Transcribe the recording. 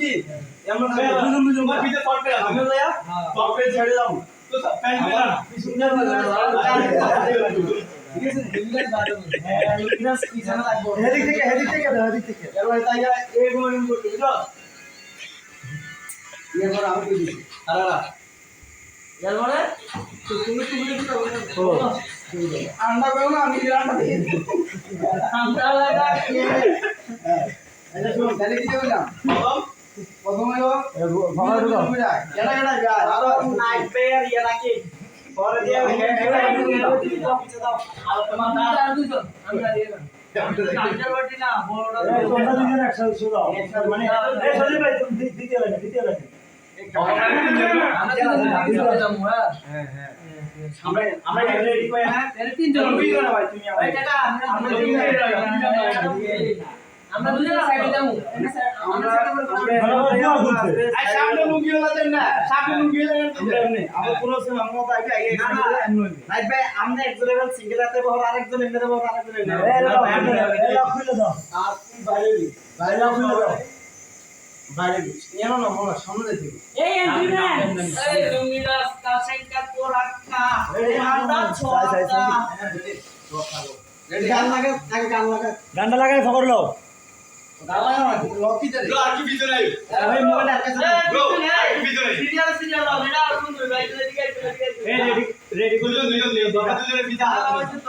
কি এমন দুজন পিছে পড়তে আমি লয়া পড়তে ছেড়ে দাও তো প্যান মেরা সুন্দর ঠিক আছে হিলগাস বাড়ো হ্যাঁ হিলগাস কি জানা লাগবে হেদিক থেকে এবার তাই এই গুণ করতে বুঝছো এবার আমি কই দিছি আরা এরপরে তো তুমি কি করবে আন্ডা কইও না আমি আন্ডা দিই আন্ডা লাগা এটা শুন তাহলে কি কইলাম প্রথমে বাবা ঢুকাও এটা গায় আর নাইট পেয়ার ইয়ালা কি পরে দিয়ে পিছে দাও আর তোমার না আর দুইজন আমরা দিয়ে দাও কাঞ্জার বাটি না বড়টা তোমরা দুজন একসাথে শুরু দাও মানে এই সজি ভাই তুমি দ্বিতীয় লাইনে আমরা রেডি কই হ্যাঁ তিনজন ভিডিও না ভাই তুমি ভাই টাটা আমরা দুজন সাইডে যাবো আমরা সামনে লুঙ্গিওলা দেন না সামনে লুঙ্গিওলা দেন না আমরা পুরো সেম আমরা তো আগে রাইট ভাই আমরা এক লেভেল সিঙ্গেল হাতে বহর আরেকজন এমনি বহর আরেকজন এমনি এই লক খুলে দাও আর তুমি বাইরে লক খুলে দাও বাইরে এনো না মোরা সামনে দেখো এই এন্ট্রিম্যান এই লুঙ্গিলা কাসেঙ্কা পোরাক্কা এই হাতটা ছোটা রেডি গান লাগা আগে গান লাগা গানটা লাগাই খবর লও গান লাগা না লক কি জানি আর কি ভিতরে আই ভাই মোবাইল আর কাছে ব্রো ভিতরে সিরিয়াল দাও এটা আর কোন ভাই রেডি রেডি দুজন ভিতরে ভিতরে